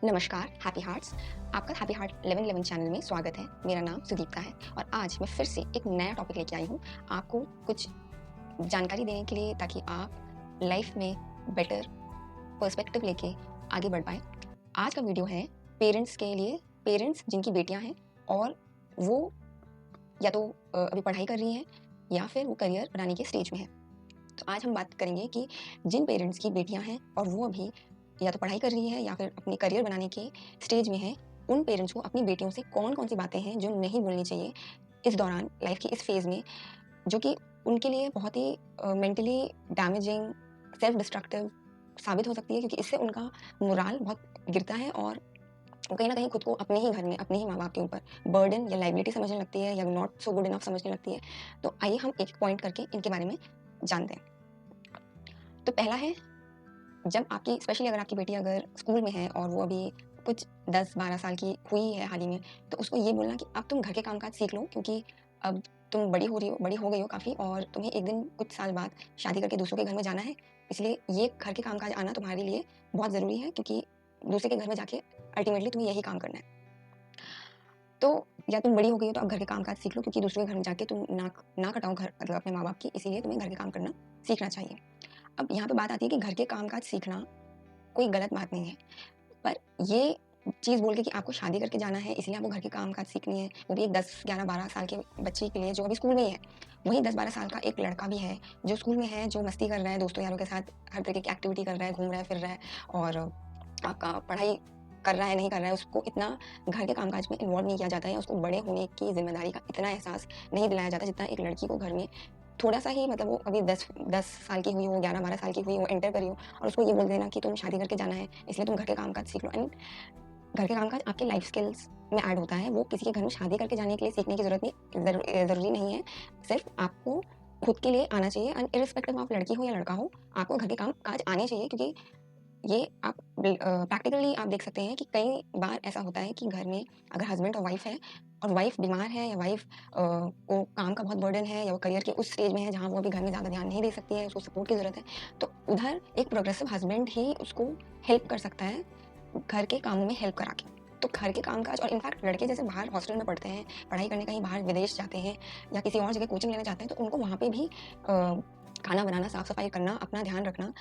नमस्कार, happy hearts. आपका happy heart 1111 channel में स्वागत है। मेरा नाम सुदीप्ता है और आज मैं फिर से एक नया टॉपिक लेके आई हूँ, आपको कुछ जानकारी देने के लिए ताकि आप लाइफ में बेटर पर्सपेक्टिव लेके आगे बढ़ पाएँ। आज का वीडियो है पेरेंट्स के लिए, पेरेंट्स जिनकी बेटियाँ हैं और वो या तो अभी पढ़ाई कर रही हैं या फिर वो करियर बनाने के स्टेज में हैं। तो आज हम बात करेंगे कि जिन पेरेंट्स की बेटियाँ हैं और वो अभी या तो पढ़ाई कर रही हैं या फिर अपने करियर बनाने के स्टेज में हैं, उन पेरेंट्स को अपनी बेटियों से कौन-कौन सी बातें हैं जो नहीं बोलनी चाहिए इस दौरान, लाइफ की इस फेज़ में, जो कि उनके लिए बहुत ही मेंटली डैमेजिंग, सेल्फ डिस्ट्रक्टिव साबित हो सकती है, क्योंकि इससे उनका मोरल बहुत गिरता है और वो कहीं न कहीं खुद को अपने ही घर में, अपने ही माँ-बाप के ऊपर बर्डन या लायबिलिटी समझने लगती है या नॉट सो गुड इनफ समझने लगती है। तो आइए हम एक पॉइंट करके इनके बारे में जानते हैं। तो पहला है, जब आपकी स्पेशली अगर आपकी बेटी अगर स्कूल में है और वो अभी कुछ 10-12 साल की हुई है हाल ही में, तो उसको ये बोलना कि अब तुम घर के काम-काज सीख लो, क्योंकि अब तुम बड़ी हो गई हो काफ़ी और तुम्हें एक दिन कुछ साल बाद शादी करके दूसरों के घर में जाना है। इसलिए ये घर के काम-काज आना तुम्हारे लिए बहुत ज़रूरी है, क्योंकि दूसरे के घर में जाके अल्टीमेटली तुम्हें यही काम करना है। तो या तुम बड़ी हो गई हो तो अब घर के काम-काज सीख लो, क्योंकि दूसरे के घर में जाके तुम नाक ना कटाओ घर मतलब अपने माँ-बाप की, इसीलिए तुम्हें घर के काम करना सीखना चाहिए। अब यहाँ पे बात आती है कि घर के काम-काज सीखना कोई गलत बात नहीं है, पर ये चीज़ बोल के कि आपको शादी करके जाना है इसलिए आपको घर के काम-काज सीखनी है, वो भी एक 10, 11, 12 साल के बच्ची के लिए जो अभी स्कूल में ही है। वहीं 10-12 साल का एक लड़का भी है जो स्कूल में है, जो मस्ती कर रहा है, दोस्तों यारों के साथ हर तरीके की एक्टिविटी कर रहा है, घूम रहा है, फिर रहा है और आपका पढ़ाई कर रहा है, नहीं कर रहा है, उसको इतना घर के काम-काज में इन्वॉल्व नहीं किया जाता है, उसको बड़े होने की ज़िम्मेदारी का इतना एहसास नहीं दिलाया जाता, जितना एक लड़की को घर में थोड़ा-सा ही, मतलब वो अभी 10 साल की हुई हो, 11-12 साल की हुई हो, एंटर करी हो और उसको ये बोल देना कि तुम शादी करके जाना है, इसलिए तुम घर के काम-काज सीख लो। एंड घर के काम-काज आपके लाइफ स्किल्स में ऐड होता है, वो किसी के घर में शादी करके जाने के लिए सीखने की ज़रूरी नहीं है। सिर्फ़ आपको खुद के लिए आना चाहिए एंड इर्रिस्पेक्टिव आप लड़की हो या लड़का हो, आपको घर के काम-काज आने चाहिए, क्योंकि ये आप प्रैक्टिकली आप देख सकते हैं कि कई बार ऐसा होता है कि घर में अगर हस्बैंड और वाइफ है और वाइफ बीमार है या वाइफ को काम का बहुत बर्डन है या वो करियर के उस स्टेज में है जहाँ वो अभी घर में ज़्यादा ध्यान नहीं दे सकती है, उसको सपोर्ट की ज़रूरत है, तो उधर एक प्रोग्रेसिव हस्बैंड ही उसको हेल्प कर सकता है घर के कामों में हेल्प करा के। तो घर के काम-काज और इनफैक्ट लड़के जैसे बाहर हॉस्टल में पढ़ते हैं, पढ़ाई करने कहीं बाहर विदेश जाते हैं या किसी और जगह कोचिंग लेने जाते हैं, तो उनको वहाँ पे भी खाना बनाना, साफ-सफाई करना, अपना ध्यान रखना,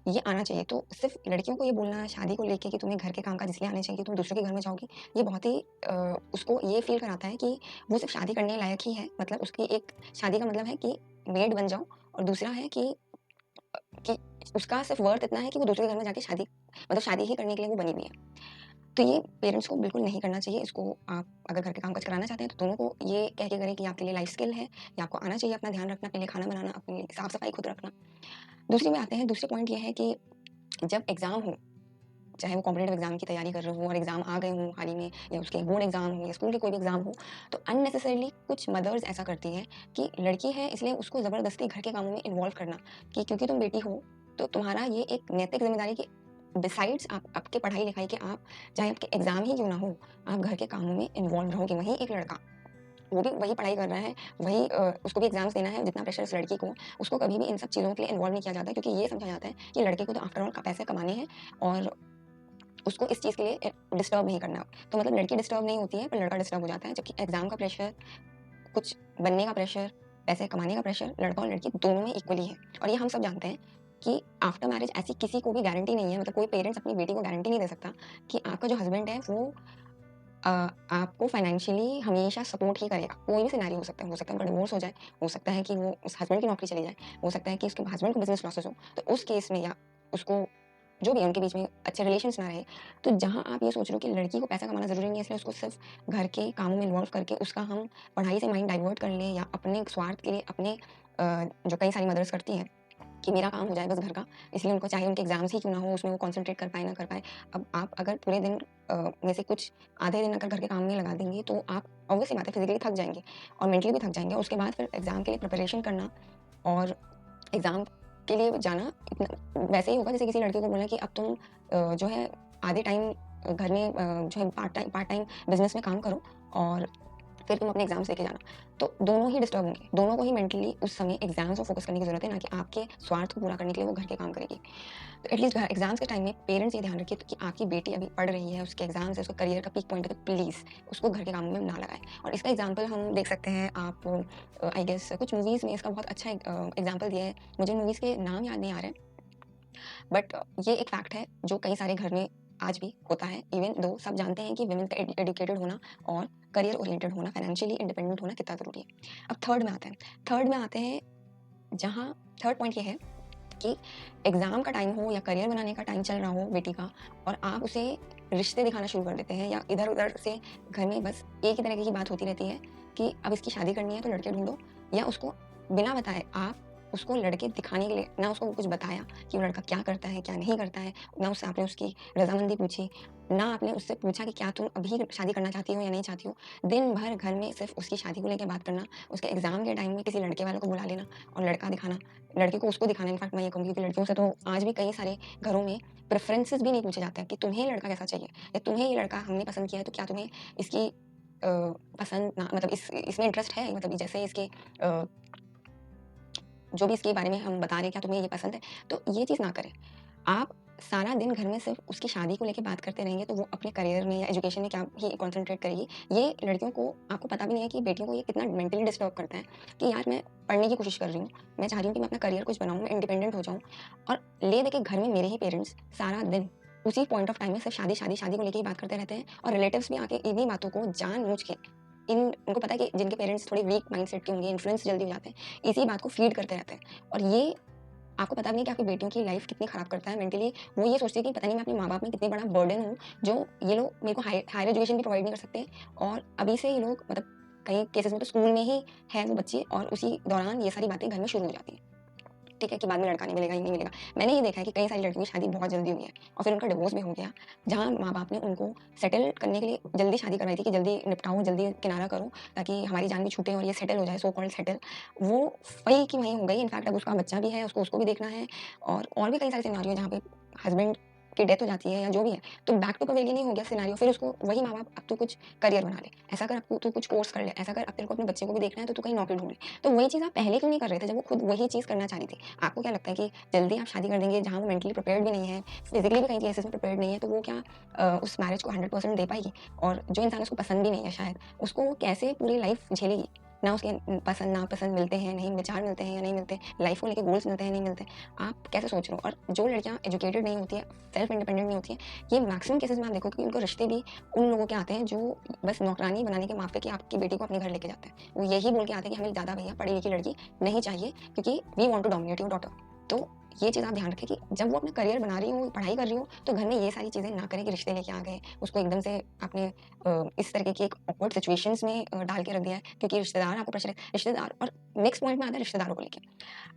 ये आना चाहिए। तो सिर्फ़ लड़कियों को ये बोलना शादी को लेके कि तुम्हें घर के काम-काज इसलिए आने चाहिए कि तुम दूसरे के घर में जाओगी, ये बहुत ही उसको ये फ़ील कराता है कि वो सिर्फ़ शादी करने लायक ही है। मतलब उसकी एक शादी का मतलब है कि मेड बन जाओ और दूसरा है कि उसका सिर्फ़ वर्थ इतना है कि वो दूसरे के घर में जाके शादी ही करने के लिए वो बनी हुई है। तो ये पेरेंट्स को बिल्कुल नहीं करना चाहिए। इसको आप अगर घर के काम-काज कराना चाहते हैं तो दोनों को ये कह के करें कि आपके लिए लाइफ़ स्किल है या आपको आना चाहिए अपना ध्यान रखना, अपने लिए खाना बनाना, अपनी साफ-सफाई खुद रखना। दूसरी में आते हैं, दूसरे पॉइंट ये है कि जब एग्ज़ाम हो, चाहे वो कॉम्पिटिटिव एग्ज़ाम की तैयारी कर रहे हो और एग्ज़ाम आ गए हों हाल ही में या उसके बोर्ड एग्ज़ाम हो या स्कूल के कोई भी एग्ज़ाम हो, तो अननेसेसरीली कुछ मदर्स ऐसा करती हैं कि लड़की है इसलिए उसको ज़बरदस्ती घर के कामों में इन्वॉल्व करना, कि क्योंकि तुम बेटी हो, तो तुम्हारा ये एक नैतिक ज़िम्मेदारी कि बिसाइड्स आप आपके पढ़ाई-लिखाई के, आप चाहे आपके एग्ज़ाम ही क्यों ना हो, आप घर के कामों में इन्वॉल्व रहोगे। वहीं एक लड़का, वो भी वही पढ़ाई कर रहा है, वही उसको भी एग्ज़ाम्स देना है, जितना प्रेशर इस लड़की को, उसको कभी भी इन सब चीज़ों के लिए इन्वॉल्व नहीं किया जाता है, क्योंकि ये समझा जाता है कि लड़के को तो आफ्टर ऑल पैसे कमाने हैं और उसको इस चीज़ के लिए डिस्टर्ब नहीं करना। तो मतलब लड़की डिस्टर्ब नहीं होती है, पर लड़का डिस्टर्ब हो जाता है, जबकि एग्ज़ाम का प्रेशर, कुछ बनने का प्रेशर, पैसे कमाने का प्रेशर लड़का और लड़की दोनों में इक्वली है। और ये हम सब जानते हैं कि आफ्टर मैरिज ऐसी किसी को भी गारंटी नहीं है, मतलब कोई पेरेंट्स अपनी बेटी को गारंटी नहीं दे सकता कि आपका जो हस्बैंड है वो अ, आपको फाइनेंशियली हमेशा सपोर्ट ही करेगा। कोई भी सिनेरियो हो सकता है उनका डिवोर्स हो जाए, हो सकता है कि वो उस हस्बैंड की नौकरी चली जाए, हो सकता है कि उसके हस्बैंड को बिज़नेस लॉसेस हो, तो उस केस में या उसको जो भी है उनके बीच में अच्छे रिलेशंस ना रहे, तो जहाँ आप ये सोच रहे हो कि लड़की को पैसा कमाना ज़रूरी नहीं है, इसलिए उसको सिर्फ़ घर के कामों में इन्वॉल्व करके उसका हम पढ़ाई से माइंड डाइवर्ट कर लें या अपने स्वार्थ के लिए जो कई सारी मदर्स करती हैं कि मेरा काम हो जाए बस घर का, इसलिए उनको चाहे उनके एग्ज़ाम्स ही क्यों ना हो, उसमें वो कॉन्संट्रेट कर पाएँ, ना कर पाएँ। अब आप अगर पूरे दिन में से कुछ आधे दिन अगर घर के काम में लगा देंगे, तो आप ऑब्वियस सी बात है फिज़िकली थक जाएँगे और मेंटली भी थक जाएँगे। उसके बाद फिर एग्ज़ाम के लिए प्रिपरेशन करना और एग्ज़ाम के लिए जाना इतना वैसे ही होगा जैसे किसी लड़के को बोलना कि अब तुम जो है आधे टाइम घर में जो है पार्ट टाइम बिज़नेस में काम करो और फिर तुम अपने एग्जाम्स लेके जाना, तो दोनों ही डिस्टर्ब होंगे, दोनों को ही मेंटली उस समय एग्जाम्स पर फोकस करने की जरूरत है, ना कि आपके स्वार्थ को पूरा करने के लिए वो घर के काम करेगी। तो एटलीस्ट एग्जाम्स के टाइम में पेरेंट्स ये ध्यान रखिए कि आपकी बेटी अभी पढ़ रही है, उसके एग्जाम्स है, उसका करियर का पीक पॉइंट है, तो प्लीज़ उसको घर के कामों में ना लगाएं। और इसका एग्जाम्पल हम देख सकते हैं, आप आई गेस कुछ मूवीज़ में इसका बहुत अच्छा एग्जाम्पल दिया है, मुझे मूवीज़ के नाम याद नहीं आ रहे, बट ये एक फैक्ट है जो कई सारे घर में आज भी होता है, इवन दो सब जानते हैं कि वुमेन का एजुकेटेड होना और करियर ओरिएंटेड होना, फाइनेंशियली इंडिपेंडेंट होना कितना ज़रूरी है। अब थर्ड में आते हैं, जहाँ थर्ड पॉइंट ये है कि एग्ज़ाम का टाइम हो या करियर बनाने का टाइम चल रहा हो बेटी का, और आप उसे रिश्ते दिखाना शुरू कर देते हैं, या इधर-उधर से घर में बस एक ही तरह की बात होती रहती है कि अब इसकी शादी करनी है तो लड़के ढूँढो, या उसको बिना बताए आप उसको लड़के दिखाने के लिए, ना उसको कुछ बताया कि वो लड़का क्या करता है, क्या नहीं करता है, ना उससे आपने उसकी रज़ामंदी पूछी, ना आपने उससे पूछा कि क्या तुम अभी शादी करना चाहती हो या नहीं चाहती हो। दिन भर घर में सिर्फ़ उसकी शादी को लेके बात करना, उसके एग्ज़ाम के टाइम में किसी लड़के वाले को बुला लेना और लड़का दिखाना, लड़के को उसको दिखाना। इनफैक्ट मैं ये कहूँगी कि लड़कियों से तो आज भी कई सारे घरों में प्रेफ़रेंसेस भी नहीं पूछे जाते हैं कि तुम्हें लड़का कैसा चाहिए, या तुम्हें ये लड़का हमने पसंद किया है तो क्या तुम्हें इसकी पसंद ना, मतलब इसमें इंटरेस्ट है, मतलब जैसे इसके जो भी इसके बारे में हम बता रहे हैं, क्या तुम्हें ये पसंद है? तो ये चीज़ ना करें। आप सारा दिन घर में सिर्फ़ उसकी शादी को लेके बात करते रहेंगे, तो वो अपने करियर में या एजुकेशन में क्या ही कॉन्संट्रेट करेगी। ये लड़कियों को, आपको पता भी नहीं है कि बेटियों को ये कितना मेंटली डिस्टर्ब करता है कि यार मैं पढ़ने की कोशिश कर रही हूँ, मैं चाह रही हूँ कि मैं अपना करियर कुछ बनाऊँ, मैं इंडिपेंडेंट हो जाऊँ, और ले दे के घर में मेरे ही पेरेंट्स सारा दिन उसी पॉइंट ऑफ टाइम में सिर्फ़ शादी, शादी, शादी को लेके ही बात करते रहते हैं, और रिलेटिव्स भी आके इन्हीं बातों को जानबूझ के, इन उनको पता है कि जिनके पेरेंट्स थोड़े वीक माइंडसेट के होंगे, इन्फ्लुएंस जल्दी हो जाते हैं, इसी बात को फीड करते रहते हैं। और ये आपको पता भी नहीं कि आपकी बेटियों की लाइफ कितनी खराब करता है मेंटली। वो ये सोचती है कि पता नहीं मैं अपने माँ-बाप में कितनी बड़ा बर्डन हूँ, जो ये लोग मेरे को हायर एजुकेशन भी प्रोवाइड नहीं कर सकते, और अभी से ये लोग, मतलब कई केसेस में तो स्कूल में ही है वो बच्चे, और उसी दौरान ये सारी बातें घर में शुरू हो जाती हैं। ठीक है कि बाद में लड़का नहीं मिलेगा, ये नहीं मिलेगा। मैंने ये देखा है कि कई सारी लड़कियों की शादी बहुत जल्दी हुई है और फिर उनका डिवोर्स भी हो गया, जहाँ माँ-बाप ने उनको सेटल करने के लिए जल्दी शादी करवाई थी कि जल्दी निपटाओ, जल्दी किनारा करो, ताकि हमारी जान भी छूटे और ये सेटल हो जाए, सो कॉल्ड सेटल। वो वहीं की वहीं हो गई। इनफैक्ट अब उसका बच्चा भी है, उसको भी देखना है, और भी कई सारे सिनेरियो हैं जहाँ पे हस्बैंड की डेथ हो जाती है या जो भी है, तो बैक टू पवेलियन ही हो गया सिनेरियो। फिर उसको वही माँ-बाप, अब तू कुछ करियर बना ले, ऐसा कर, अब तू कुछ कोर्स कर ले, ऐसा कर, अब तेरे को अपने बच्चे को भी देखना है तो तू कहीं नौकरी ढूँढ ले। तो वही चीज़ आप पहले क्यों नहीं कर रहे थे जब वो खुद वही चीज़ करना चाह रही थी? आपको क्या लगता है कि जल्दी आप शादी कर देंगे जहाँ वो मेंटली प्रिपेयर्ड भी नहीं है, फिज़िकली भी कई केसेस में प्रिपेयर्ड नहीं है, तो वो क्या उस मैरिज को 100% दे पाएगी? और जो इंसान उसको पसंद भी नहीं है शायद, उसको वो कैसे पूरी लाइफ़ झेलेगी? ना उसके पसंद नापसंद मिलते हैं, नहीं विचार मिलते हैं या नहीं मिलते, लाइफ़ को लेके गोल्स मिलते हैं, नहीं मिलते। आप कैसे सोच रहे हो? और जो लड़कियाँ एजुकेटेड नहीं होती हैं, सेल्फ इंडिपेंडेंट नहीं होती हैं, ये मैक्सिमम केसेस में आप देखोगे कि उनको रिश्ते भी उन लोगों के आते हैं जो बस नौकरानी बनाने के माफ़े कि आपकी बेटी को अपने घर लेके जाते हैं। वो यही बोल के आते हैं कि हमें ज़्यादा भैया पढ़ी लिखी लड़की नहीं चाहिए, क्योंकि we want to dominate your daughter. तो ये चीज़ आप ध्यान रखें कि जब वो अपना करियर बना रही हो, पढ़ाई कर रही हो, तो घर में ये सारी चीज़ें ना करें कि रिश्ते लेके आ गए, उसको एकदम से आपने इस तरीके की एक ऑकवर्ड सिचुएशंस में डाल के रख दिया है, क्योंकि रिश्तेदार आपको प्रेशर रिश्तेदार। और नेक्स्ट पॉइंट में आता है रिश्तेदारों को लेके।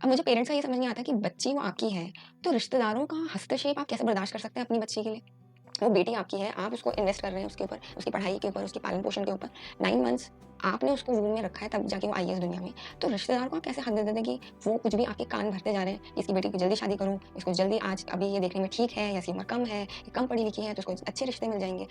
अब मुझे पेरेंट्स का ये समझ नहीं आता कि बच्ची वो आपकी है, तो रिश्तेदारों का हस्तक्षेप आप कैसे बर्दाश्त कर सकते हैं अपनी बच्ची के लिए? वो बेटी आपकी है, आप उसको इन्वेस्ट कर रहे हैं उसके ऊपर, उसकी पढ़ाई के ऊपर, उसके पालन-पोषण के ऊपर। 9 मंथ्स आपने उसको वूम में रखा है, तब जाके वो आई है इस दुनिया में। तो रिश्तेदार को आप कैसे हक दे देते हैं कि वो कुछ भी आपके कान भरते जा रहे हैं, इसकी बेटी की जल्दी शादी करो, इसको जल्दी, आज अभी ये देखने में ठीक है या इसकी उम्र कम है, ये कम पढ़ी-लिखी है, तो उसको अच्छे रिश्ते मिल जाएँगे।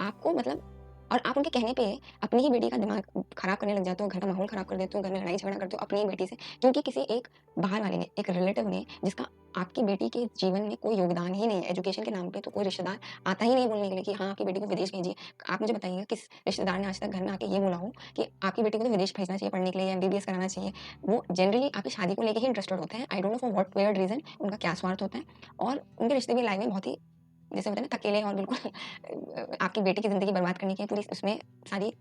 आपको मतलब, और आप उनके कहने पे अपनी ही बेटी का दिमाग खराब करने लग जाते हो, घर का माहौल खराब कर देते हो, घर में लड़ाई झगड़ा करते हो अपनी ही बेटी से, क्योंकि किसी एक बाहर वाले ने, एक रिलेटिव ने, जिसका आपकी बेटी के जीवन में कोई योगदान ही नहीं है। एजुकेशन के नाम पे तो कोई रिश्तेदार आता ही नहीं बोलने के लिए कि हाँ, आपकी बेटी को विदेश भेजिए। आप मुझे बताइए किस रिश्तेदार ने आज तक घर में आके ये बोला हो कि आपकी बेटी को तो विदेश भेजना चाहिए पढ़ने के लिए या एमबीबीएस कराना चाहिए। वो जनरली आपकी शादी को लेके ही इंटरेस्टेड होते हैं। I don't know for what weird reason, उनका क्या स्वार्थ होता है, और उनके रिश्ते भी लाइफ में बहुत ही, जैसे होता है ना, थकेले और बिल्कुल आपकी बेटी की ज़िंदगी बर्बाद करने की पूरी उसमें सारी,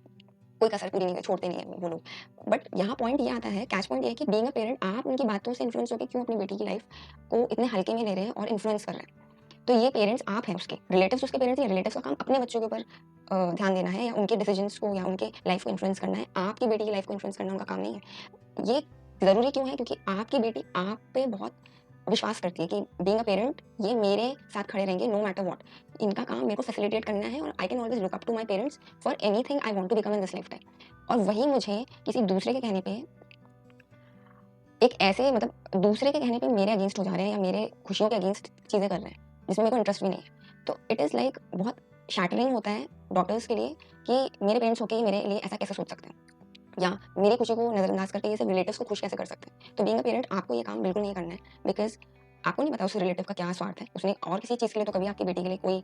कोई कसर पूरी नहीं छोड़ते नहीं है वो लोग। बट यहाँ पॉइंट ये आता है, कैच पॉइंट ये है कि बीइंग अ पेरेंट आप उनकी बातों से इन्फ्लुएंस होके क्यों अपनी बेटी की लाइफ को इतने हल्के में ले रहे हैं और इन्फ्लुएंस कर रहे हैं। तो ये पेरेंट्स आप हैं उसके, रिलेटिव्स उसके पेरेंट्स, या रिलेटिव्स का काम अपने बच्चों के ऊपर ध्यान देना है, या उनके डिसीजंस को या उनके लाइफ को इन्फ्लुएंस करना है। आपकी बेटी की लाइफ को इन्फ्लुएंस करना उनका काम नहीं है। ये ज़रूरी क्यों है? क्योंकि आपकी बेटी आप पे बहुत विश्वास करती है कि बीइंग अ पेरेंट ये मेरे साथ खड़े रहेंगे नो मैटर व्हाट। इनका काम मेरे को फैसिलिटेट करना है, और I can always look up to my parents for anything I want to become in this lifetime. और वही मुझे किसी दूसरे के कहने पे, एक ऐसे, मतलब दूसरे के कहने पे मेरे अगेंस्ट हो जा रहे हैं या मेरे खुशियों के अगेंस्ट चीज़ें कर रहे हैं, जिसमें मेरे को इंटरेस्ट भी नहीं है। तो इट इज़ लाइक बहुत शैटरिंग होता है डॉटर्स के लिए कि मेरे पेरेंट्स होके मेरे लिए ऐसा कैसे सोच सकते हैं, या मेरी खुशी को नज़रअंदाज करके ये सिर्फ रिलेटिव्स को खुश कैसे कर सकते हैं। तो बीइंग अ पेरेंट आपको ये काम बिल्कुल नहीं करना है, बिकॉज़ आपको नहीं पता उस रिलेटिव का क्या स्वार्थ है। उसने और किसी चीज़ के लिए तो कभी आपकी बेटी के लिए कोई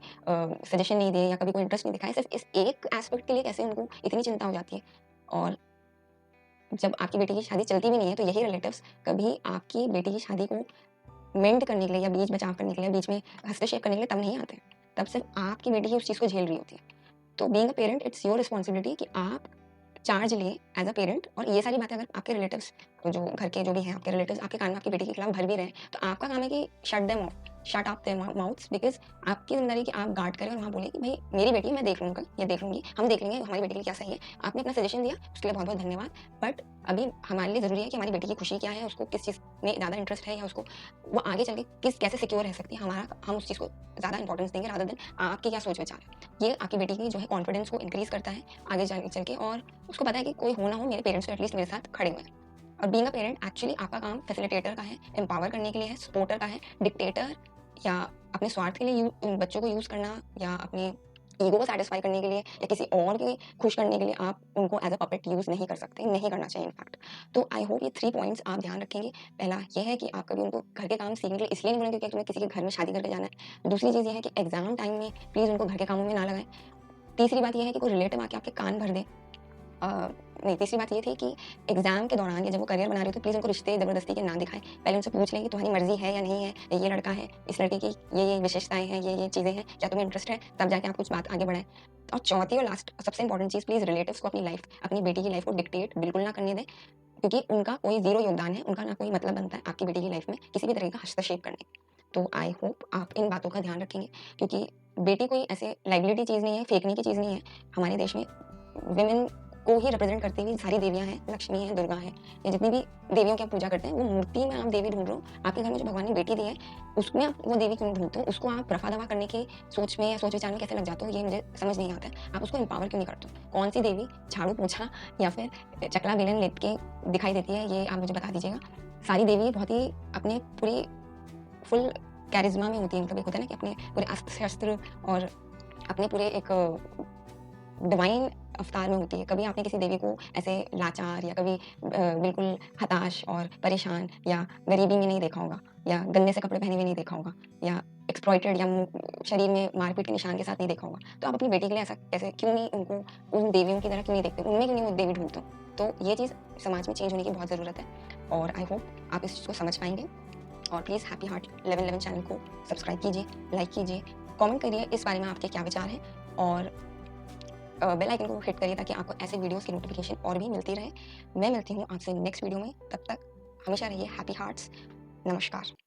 सजेशन नहीं दिए या कभी कोई इंटरेस्ट नहीं दिखाया। सिर्फ इस एक एस्पेक्ट के लिए कैसे उनको इतनी चिंता हो जाती है। और जब आपकी बेटी की शादी चलती भी नहीं है, तो यही रिलेटिव्स कभी आपकी बेटी की शादी को मेंड करने के लिए या बीच बचाव करने के लिए, बीच में हस्तक्षेप करने के लिए तब नहीं आते हैं। तब सिर्फ आपकी बेटी ही उस चीज़ को झेल रही होती है। तो being a parent it's your responsibility कि आप चार्ज लिए एज़ अ पेरेंट, और ये सारी बातें अगर आपके रिलेटिव्स जो घर के जो भी हैं आपके रिलेटिव्स आपके कान में आपकी बेटी के खिलाफ भर भी रहे हैं, तो आपका काम है कि shut them of, shut up there mouths, because आपकी ज़िम्मेदारी है कि आप गार्ड करें और वहाँ बोलें कि भई मेरी बेटी है, मैं देख लूँगा या देख लूँगी, हम देख लेंगे हमारी बेटी के लिए क्या सही है। आपने अपना सजेशन दिया, उसके लिए बहुत-बहुत धन्यवाद। बट अभी हमारे लिए ज़रूरी है कि हमारी बेटी की खुशी क्या है, उसको किस चीज़ में ज़्यादा इंटरेस्ट है, या उसको वो आगे चल के कैसे सिक्योर रह सकती है, हम उस चीज़ को ज़्यादा इंपॉर्टेंस देंगे रादर देन आपकी क्या सोच-विचार है। ये आपकी बेटी की जो है कॉन्फिडेंस को इंक्रीज़ करता है आगे चल के, और उसको पता है कि कोई हो ना हो मेरे पेरेंट्स तो एटलीस्ट मेरे साथ खड़े हुए हैं। और बीइंग अ पेरेंट एक्चुअली आपका काम फैसिलिटेटर का है, एम्पावर करने के लिए है, सपोर्टर का है। डिक्टेटर या अपने स्वार्थ के लिए बच्चों को यूज़ करना, या अपने ईगो को सैटिस्फाई करने के लिए, या किसी और के खुश करने के लिए आप उनको एज़ अ पपेट यूज़ नहीं कर सकते, नहीं करना चाहिए इनफैक्ट। तो आई होप ये 3 पॉइंट्स आप ध्यान रखेंगे। पहला ये है कि आप कभी उनको घर के काम सीखने के लिए इसलिए नहीं बोलेंगे क्योंकि तुम्हें किसी के घर में शादी करके जाना है। दूसरी चीज़ ये है कि एग्ज़ाम टाइम में प्लीज़ उनको घर के कामों में ना लगाएँ। तीसरी बात ये है कि कोई रिलेटिव आके आपके कान भर दे। अ, नहीं, तीसरी बात ये थी कि एग्ज़ाम के दौरान या जब वो करियर बना रही हो तो प्लीज़ उनको रिश्ते ज़बरदस्ती के ना दिखाएँ। पहले उनसे पूछ लें कि तुम्हारी मर्ज़ी है या नहीं है, ये लड़का है, इस लड़के की ये विशेषताएँ हैं, ये चीज़ें हैं, क्या तुम्हें इंटरेस्ट है? तब जाके आप कुछ बात आगे बढ़ाएँ। और चौथी और लास्ट सबसे इम्पोर्टेंट चीज़, प्लीज़ रिलेटिव्स को अपनी बेटी की लाइफ़ को डिक्टेट बिल्कुल ना करने दें, क्योंकि उनका कोई ज़ीरो योगदान है, उनका ना कोई मतलब बनता है आपकी बेटी की लाइफ़ में किसी भी तरह का हस्तक्षेप करने का। तो आई होप आप इन बातों का ध्यान रखेंगे, क्योंकि बेटी कोई ऐसे लायबिलिटी चीज़ नहीं है, फेंकने की चीज़ नहीं है। हमारे देश में वुमेन को ही रिप्रेजेंट करती हुई सारी देवियाँ हैं, लक्ष्मी है, दुर्गा है, या जितनी भी देवियों की आप पूजा करते हैं, वो मूर्ति में आप देवी ढूँढ रहे हो। आपके घर में जो भगवान ने बेटी दी है, उसमें आप वो देवी क्यों ढूँढते हो? उसको आप रफ़ा-दफ़ा करने की सोच में या सोच-विचार में कैसे लग जाते हो, ये मुझे समझ नहीं आता है। आप उसको एम्पावर क्यों नहीं करते हो? कौन-सी देवी झाड़ू-पोंछा या फिर चकला बेलन लेके दिखाई देती है, ये आप मुझे बता दीजिएगा। सारी देवी बहुत ही अपने पूरी फुल कैरिज़्मा में होती हैं, मतलब एक होता है ना कि अपने पूरे अस्त्र-शस्त्र और अपने पूरे एक डिवाइन अवतार में होती है। कभी आपने किसी देवी को ऐसे लाचार या कभी बिल्कुल हताश और परेशान या गरीबी में नहीं देखा होगा, या गंदे से कपड़े पहने हुए नहीं देखा होगा, या एक्सप्लॉइटेड या शरीर में मारपीट के निशान के साथ नहीं देखा होगा। तो आप अपनी बेटी के लिए ऐसा कैसे क्यों नहीं उनको उन देवियों की तरह क्यों नहीं देखते? उनमें क्यों नहीं वो देवी ढूँढते हो? तो ये चीज़ समाज में चेंज होने की बहुत ज़रूरत है, और आई होप आप इस चीज़ को समझ पाएँगे। और प्लीज़ हैप्पी हार्ट 1111 चैनल को सब्सक्राइब कीजिए, लाइक कीजिए, कमेंट करिए इस बारे में आपके क्या विचार हैं, और बेल आइकन को हिट करिए ताकि आपको ऐसे वीडियोस की नोटिफिकेशन और भी मिलती रहे। मैं मिलती हूँ आपसे नेक्स्ट वीडियो में, तब तक हमेशा रहिए हैप्पी हार्ट्स। नमस्कार।